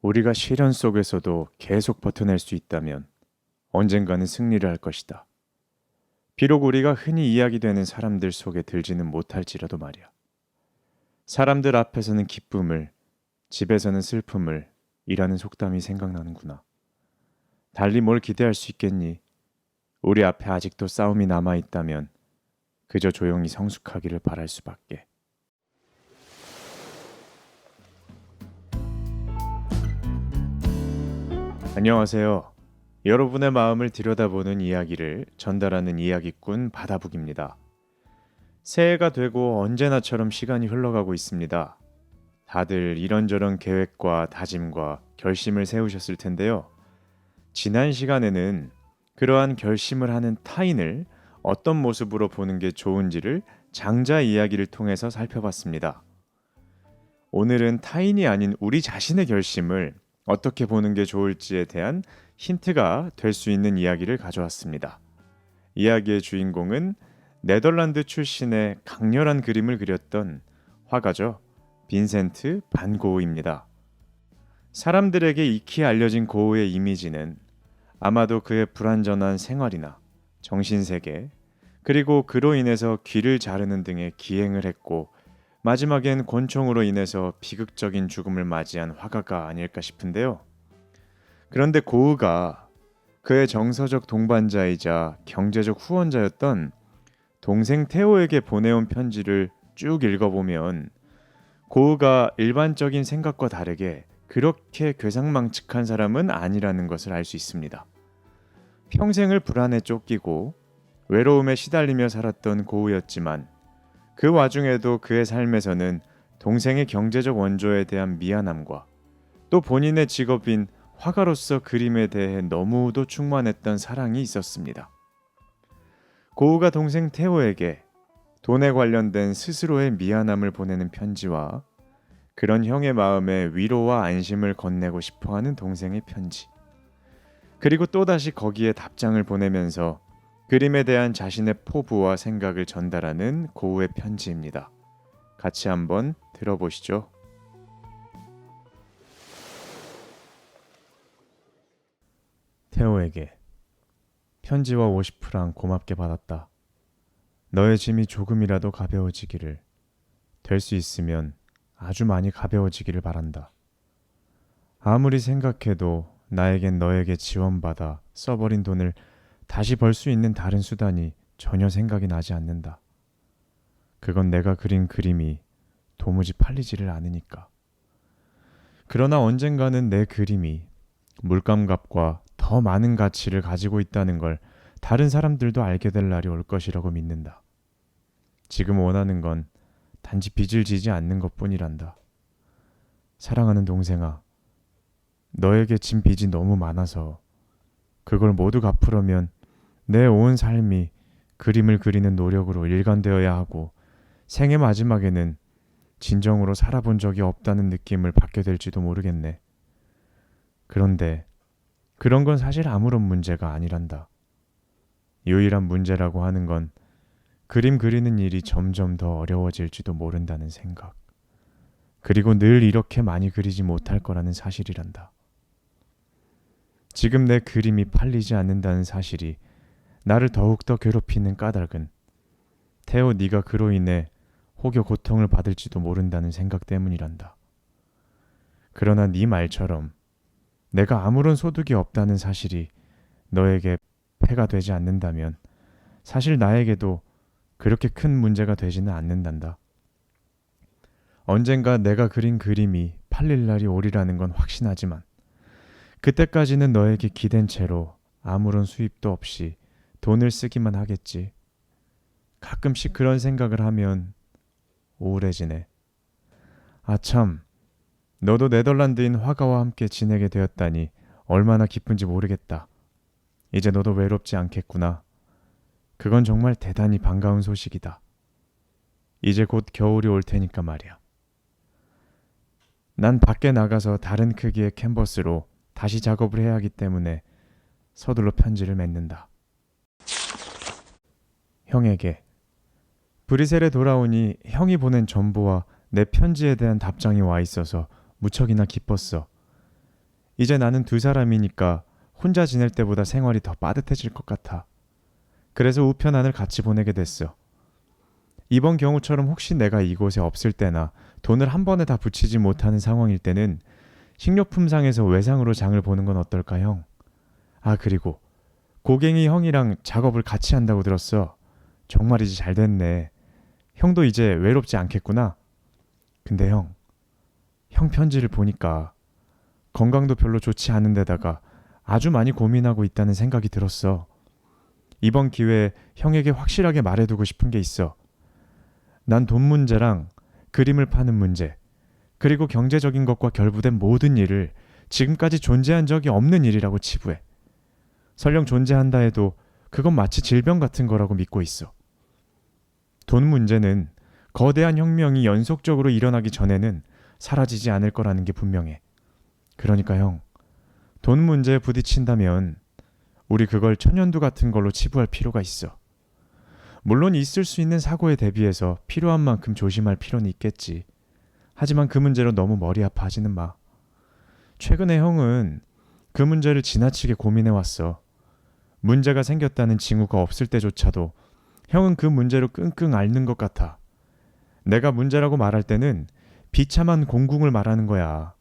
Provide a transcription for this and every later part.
우리가 시련 속에서도 계속 버텨낼 수 있다면 언젠가는 승리를 할 것이다. 비록 우리가 흔히 이야기되는 사람들 속에 들지는 못할지라도 말이야. 사람들 앞에서는 기쁨을, 집에서는 슬픔을 이라는 속담이 생각나는구나. 달리 뭘 기대할 수 있겠니? 우리 앞에 아직도 싸움이 남아 있다면 그저 조용히 성숙하기를 바랄 수밖에. 안녕하세요. 여러분의 마음을 들여다보는 이야기를 전달하는 이야기꾼 바다북입니다. 새해가 되고 언제나처럼 시간이 흘러가고 있습니다. 다들 이런저런 계획과 다짐과 결심을 세우셨을 텐데요. 지난 시간에는 그러한 결심을 하는 타인을 어떤 모습으로 보는 게 좋은지를 장자 이야기를 통해서 살펴봤습니다. 오늘은 타인이 아닌 우리 자신의 결심을 어떻게 보는 게 좋을지에 대한 힌트가 될 수 있는 이야기를 가져왔습니다. 이야기의 주인공은 네덜란드 출신의 강렬한 그림을 그렸던 화가죠. 빈센트 반 고흐입니다. 사람들에게 익히 알려진 고흐의 이미지는 아마도 그의 불완전한 생활이나 정신세계, 그리고 그로 인해서 귀를 자르는 등의 기행을 했고 마지막엔 권총으로 인해서 비극적인 죽음을 맞이한 화가가 아닐까 싶은데요. 그런데 고흐가 그의 정서적 동반자이자 경제적 후원자였던 동생 테오에게 보내온 편지를 쭉 읽어보면 고흐가 일반적인 생각과 다르게 그렇게 괴상망측한 사람은 아니라는 것을 알 수 있습니다. 평생을 불안에 쫓기고 외로움에 시달리며 살았던 고흐였지만 그 와중에도 그의 삶에서는 동생의 경제적 원조에 대한 미안함과 또 본인의 직업인 화가로서 그림에 대해 너무도 충만했던 사랑이 있었습니다. 고흐가 동생 테오에게 돈에 관련된 스스로의 미안함을 보내는 편지와 그런 형의 마음에 위로와 안심을 건네고 싶어하는 동생의 편지, 그리고 또다시 거기에 답장을 보내면서 그림에 대한 자신의 포부와 생각을 전달하는 고흐의 편지입니다. 같이 한번 들어보시죠. 테오에게 편지와 50프랑 고맙게 받았다. 너의 짐이 조금이라도 가벼워지기를, 될 수 있으면 아주 많이 가벼워지기를 바란다. 아무리 생각해도 나에겐 너에게 지원받아 써버린 돈을 다시 벌 수 있는 다른 수단이 전혀 생각이 나지 않는다. 그건 내가 그린 그림이 도무지 팔리지를 않으니까. 그러나 언젠가는 내 그림이 물감값과 더 많은 가치를 가지고 있다는 걸 다른 사람들도 알게 될 날이 올 것이라고 믿는다. 지금 원하는 건 단지 빚을 지지 않는 것뿐이란다. 사랑하는 동생아, 너에게 진 빚이 너무 많아서 그걸 모두 갚으려면 내 온 삶이 그림을 그리는 노력으로 일관되어야 하고 생의 마지막에는 진정으로 살아본 적이 없다는 느낌을 받게 될지도 모르겠네. 그런데 그런 건 사실 아무런 문제가 아니란다. 유일한 문제라고 하는 건 그림 그리는 일이 점점 더 어려워질지도 모른다는 생각. 그리고 늘 이렇게 많이 그리지 못할 거라는 사실이란다. 지금 내 그림이 팔리지 않는다는 사실이 나를 더욱더 괴롭히는 까닭은 테오 네가 그로 인해 혹여 고통을 받을지도 모른다는 생각 때문이란다. 그러나 네 말처럼 내가 아무런 소득이 없다는 사실이 너에게 폐가 되지 않는다면 사실 나에게도 그렇게 큰 문제가 되지는 않는단다. 언젠가 내가 그린 그림이 팔릴 날이 오리라는 건 확신하지만 그때까지는 너에게 기댄 채로 아무런 수입도 없이 돈을 쓰기만 하겠지. 가끔씩 그런 생각을 하면 우울해지네. 아참, 너도 네덜란드인 화가와 함께 지내게 되었다니 얼마나 기쁜지 모르겠다. 이제 너도 외롭지 않겠구나. 그건 정말 대단히 반가운 소식이다. 이제 곧 겨울이 올 테니까 말이야. 난 밖에 나가서 다른 크기의 캔버스로 다시 작업을 해야 하기 때문에 서둘러 편지를 맺는다. 형에게. 브뤼셀에 돌아오니 형이 보낸 전보와 내 편지에 대한 답장이 와 있어서 무척이나 기뻤어. 이제 나는 두 사람이니까 혼자 지낼 때보다 생활이 더 빠듯해질 것 같아. 그래서 우편안을 같이 보내게 됐어. 이번 경우처럼 혹시 내가 이곳에 없을 때나 돈을 한 번에 다 붙이지 못하는 상황일 때는 식료품상에서 외상으로 장을 보는 건 어떨까, 형? 아, 그리고 고갱이 형이랑 작업을 같이 한다고 들었어. 정말이지 잘 됐네. 형도 이제 외롭지 않겠구나. 근데 형 편지를 보니까 건강도 별로 좋지 않은 데다가 아주 많이 고민하고 있다는 생각이 들었어. 이번 기회에 형에게 확실하게 말해두고 싶은 게 있어. 난 돈 문제랑 그림을 파는 문제, 그리고 경제적인 것과 결부된 모든 일을 지금까지 존재한 적이 없는 일이라고 치부해. 설령 존재한다 해도 그건 마치 질병 같은 거라고 믿고 있어. 돈 문제는 거대한 혁명이 연속적으로 일어나기 전에는 사라지지 않을 거라는 게 분명해. 그러니까 돈 문제에 부딪힌다면 우리 그걸 천연두 같은 걸로 치부할 필요가 있어. 물론 있을 수 있는 사고에 대비해서 필요한 만큼 조심할 필요는 있겠지. 하지만 그 문제로 너무 머리 아파하지는 마. 최근에 형은 그 문제를 지나치게 고민해왔어. 문제가 생겼다는 징후가 없을 때조차도 형은 그 문제로 끙끙 앓는 것 같아. 내가 문제라고 말할 때는 비참한 공궁을 말하는 거야.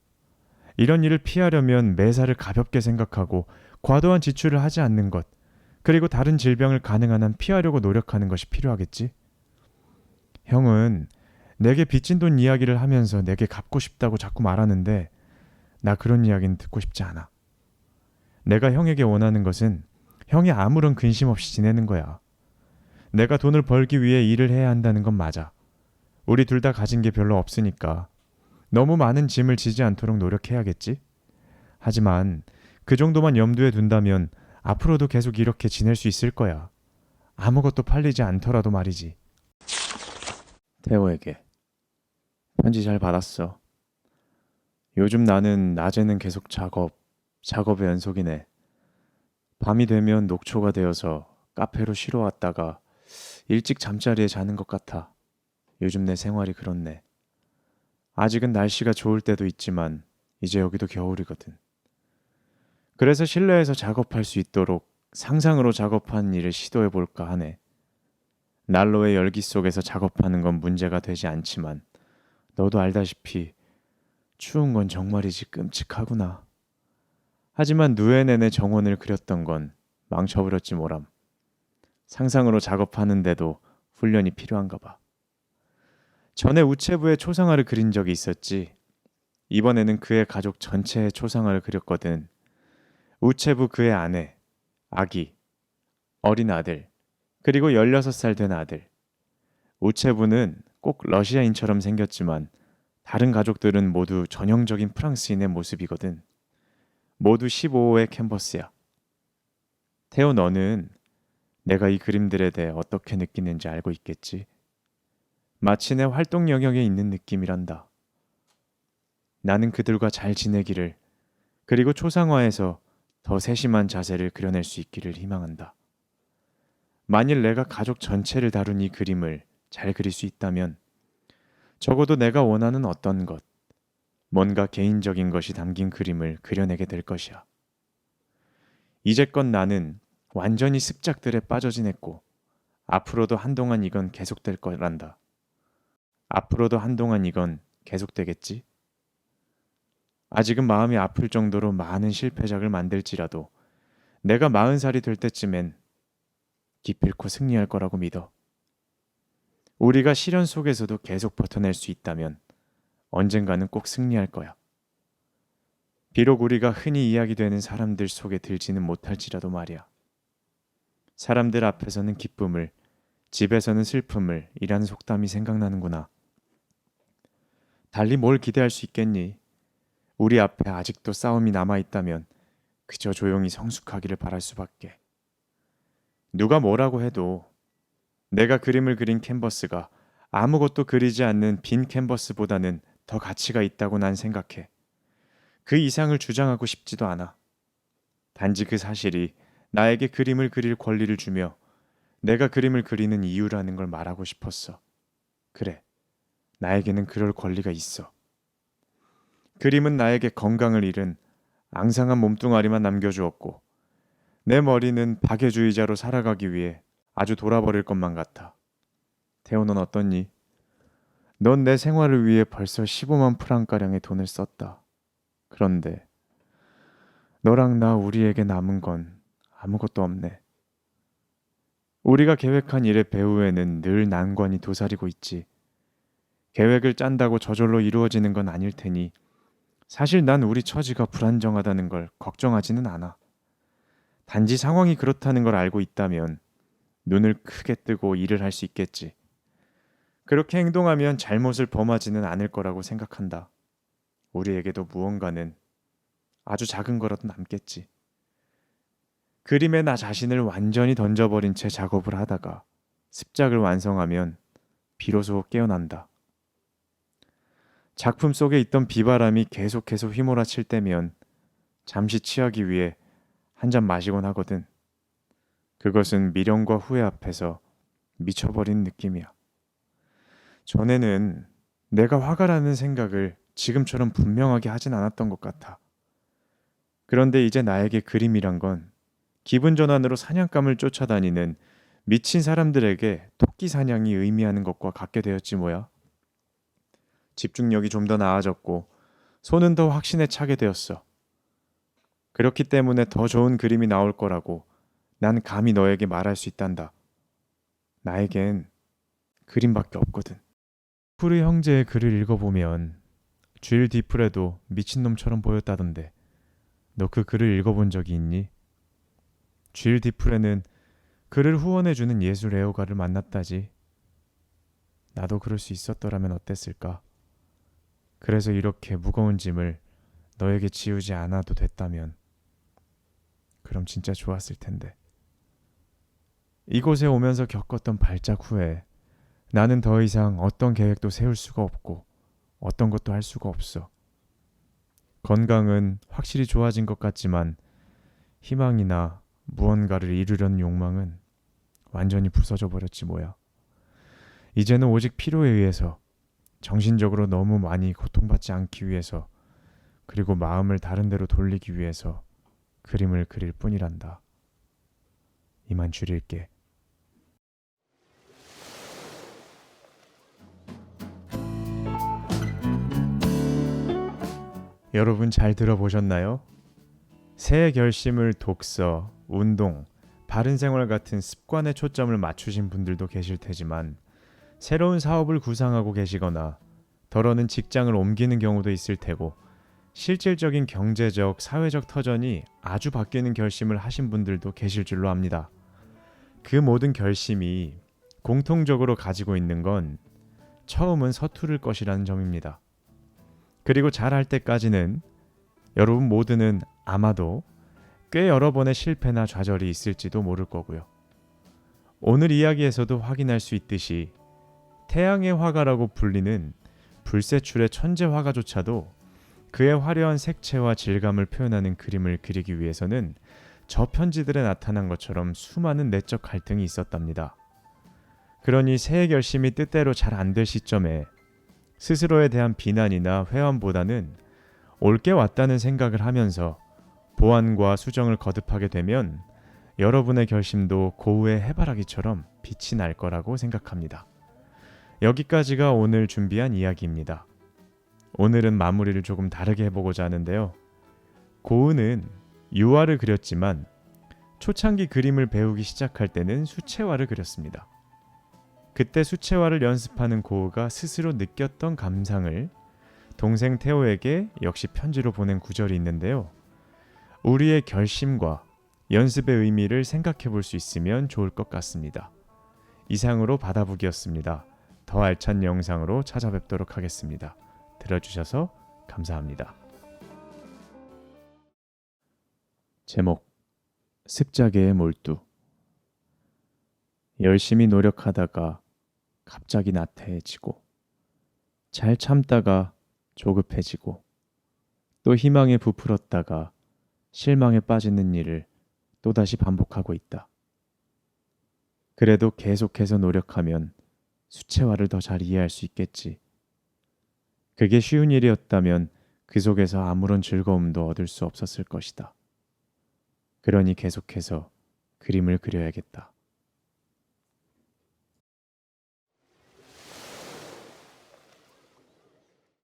이런 일을 피하려면 매사를 가볍게 생각하고 과도한 지출을 하지 않는 것, 그리고 다른 질병을 가능한 한 피하려고 노력하는 것이 필요하겠지? 형은 내게 빚진 돈 이야기를 하면서 내게 갚고 싶다고 자꾸 말하는데 나 그런 이야기는 듣고 싶지 않아. 내가 형에게 원하는 것은 형이 아무런 근심 없이 지내는 거야. 내가 돈을 벌기 위해 일을 해야 한다는 건 맞아. 우리 둘 다 가진 게 별로 없으니까 너무 많은 짐을 지지 않도록 노력해야겠지? 하지만 그 정도만 염두에 둔다면 앞으로도 계속 이렇게 지낼 수 있을 거야. 아무것도 팔리지 않더라도 말이지. 태호에게 편지 잘 받았어. 요즘 나는 낮에는 계속 작업의 연속이네. 밤이 되면 녹초가 되어서 카페로 쉬러 왔다가 일찍 잠자리에 자는 것 같아. 요즘 내 생활이 그렇네. 아직은 날씨가 좋을 때도 있지만 이제 여기도 겨울이거든. 그래서 실내에서 작업할 수 있도록 상상으로 작업하는 일을 시도해 볼까 하네. 난로의 열기 속에서 작업하는 건 문제가 되지 않지만 너도 알다시피 추운 건 정말이지 끔찍하구나. 하지만 누에넨의 정원을 그렸던 건 망쳐버렸지 뭐람. 상상으로 작업하는데도 훈련이 필요한가 봐. 전에 우체부에 초상화를 그린 적이 있었지. 이번에는 그의 가족 전체의 초상화를 그렸거든. 우체부 그의 아내, 아기, 어린 아들, 그리고 16살 된 아들. 우체부는 꼭 러시아인처럼 생겼지만 다른 가족들은 모두 전형적인 프랑스인의 모습이거든. 모두 15호의 캔버스야. 태호, 너는 내가 이 그림들에 대해 어떻게 느끼는지 알고 있겠지? 마치 내 활동 영역에 있는 느낌이란다. 나는 그들과 잘 지내기를, 그리고 초상화에서 더 세심한 자세를 그려낼 수 있기를 희망한다. 만일 내가 가족 전체를 다룬 이 그림을 잘 그릴 수 있다면 적어도 내가 원하는 어떤 것, 뭔가 개인적인 것이 담긴 그림을 그려내게 될 것이야. 이제껏 나는 완전히 습작들에 빠져 지냈고 앞으로도 한동안 이건 계속될 거란다. 앞으로도 한동안 이건 계속되겠지? 아직은 마음이 아플 정도로 많은 실패작을 만들지라도 내가 40살이 될 때쯤엔 기필코 승리할 거라고 믿어. 우리가 시련 속에서도 계속 버텨낼 수 있다면 언젠가는 꼭 승리할 거야. 비록 우리가 흔히 이야기되는 사람들 속에 들지는 못할지라도 말이야. 사람들 앞에서는 기쁨을, 집에서는 슬픔을 이라는 속담이 생각나는구나. 달리 뭘 기대할 수 있겠니? 우리 앞에 아직도 싸움이 남아있다면 그저 조용히 성숙하기를 바랄 수밖에. 누가 뭐라고 해도 내가 그림을 그린 캔버스가 아무것도 그리지 않는 빈 캔버스보다는 더 가치가 있다고 난 생각해. 그 이상을 주장하고 싶지도 않아. 단지 그 사실이 나에게 그림을 그릴 권리를 주며 내가 그림을 그리는 이유라는 걸 말하고 싶었어. 그래, 나에게는 그럴 권리가 있어. 그림은 나에게 건강을 잃은 앙상한 몸뚱아리만 남겨주었고 내 머리는 박애주의자로 살아가기 위해 아주 돌아버릴 것만 같아. 태호, 넌 어떻니? 넌 내 생활을 위해 벌써 15만 프랑가량의 돈을 썼다. 그런데 너랑 나 우리에게 남은 건 아무것도 없네. 우리가 계획한 일의 배후에는 늘 난관이 도사리고 있지. 계획을 짠다고 저절로 이루어지는 건 아닐 테니 사실 난 우리 처지가 불안정하다는 걸 걱정하지는 않아. 단지 상황이 그렇다는 걸 알고 있다면 눈을 크게 뜨고 일을 할 수 있겠지. 그렇게 행동하면 잘못을 범하지는 않을 거라고 생각한다. 우리에게도 무언가는 아주 작은 거라도 남겠지. 그림에 나 자신을 완전히 던져버린 채 작업을 하다가 습작을 완성하면 비로소 깨어난다. 작품 속에 있던 비바람이 계속해서 휘몰아칠 때면 잠시 취하기 위해 한 잔 마시곤 하거든. 그것은 미련과 후회 앞에서 미쳐버린 느낌이야. 전에는 내가 화가 나는 생각을 지금처럼 분명하게 하진 않았던 것 같아. 그런데 이제 나에게 그림이란 건 기분 전환으로 사냥감을 쫓아다니는 미친 사람들에게 토끼 사냥이 의미하는 것과 같게 되었지 뭐야. 집중력이 좀 더 나아졌고 손은 더 확신에 차게 되었어. 그렇기 때문에 더 좋은 그림이 나올 거라고 난 감히 너에게 말할 수 있단다. 나에겐 그림밖에 없거든. 프르 형제의 글을 읽어보면 쥘 디프레도 미친놈처럼 보였다던데 너 그 글을 읽어본 적이 있니? 쥘 디프레는 그를 후원해주는 예술 애호가를 만났다지. 나도 그럴 수 있었더라면 어땠을까? 그래서 이렇게 무거운 짐을 너에게 지우지 않아도 됐다면 그럼 진짜 좋았을 텐데. 이곳에 오면서 겪었던 발작 후에 나는 더 이상 어떤 계획도 세울 수가 없고 어떤 것도 할 수가 없어. 건강은 확실히 좋아진 것 같지만 희망이나 무언가를 이루려는 욕망은 완전히 부서져 버렸지 뭐야. 이제는 오직 필요에 의해서 정신적으로 너무 많이 고통받지 않기 위해서 그리고 마음을 다른 데로 돌리기 위해서 그림을 그릴 뿐이란다. 이만 줄일게. 여러분 잘 들어보셨나요? 새해 결심을 독서, 운동, 바른 생활 같은 습관에 초점을 맞추신 분들도 계실 테지만 새로운 사업을 구상하고 계시거나 더러는 직장을 옮기는 경우도 있을 테고 실질적인 경제적, 사회적 터전이 아주 바뀌는 결심을 하신 분들도 계실 줄로 압니다. 그 모든 결심이 공통적으로 가지고 있는 건 처음은 서투를 것이라는 점입니다. 그리고 잘할 때까지는 여러분 모두는 아마도 꽤 여러 번의 실패나 좌절이 있을지도 모를 거고요. 오늘 이야기에서도 확인할 수 있듯이 태양의 화가라고 불리는 불세출의 천재 화가조차도 그의 화려한 색채와 질감을 표현하는 그림을 그리기 위해서는 저 편지들에 나타난 것처럼 수많은 내적 갈등이 있었답니다. 그러니 새해 결심이 뜻대로 잘 안 될 시점에 스스로에 대한 비난이나 회한보다는 옳게 왔다는 생각을 하면서 보완과 수정을 거듭하게 되면 여러분의 결심도 고우의 해바라기처럼 빛이 날 거라고 생각합니다. 여기까지가 오늘 준비한 이야기입니다. 오늘은 마무리를 조금 다르게 해보고자 하는데요. 고은은 유화를 그렸지만 초창기 그림을 배우기 시작할 때는 수채화를 그렸습니다. 그때 수채화를 연습하는 고우가 스스로 느꼈던 감상을 동생 태호에게 역시 편지로 보낸 구절이 있는데요. 우리의 결심과 연습의 의미를 생각해 볼 수 있으면 좋을 것 같습니다. 이상으로 바다북이었습니다. 더 알찬 영상으로 찾아뵙도록 하겠습니다. 들어주셔서 감사합니다. 제목 습작의 몰두. 열심히 노력하다가 갑자기 나태해지고 잘 참다가 조급해지고 또 희망에 부풀었다가 실망에 빠지는 일을 또다시 반복하고 있다. 그래도 계속해서 노력하면 수채화를 더 잘 이해할 수 있겠지. 그게 쉬운 일이었다면 그 속에서 아무런 즐거움도 얻을 수 없었을 것이다. 그러니 계속해서 그림을 그려야겠다.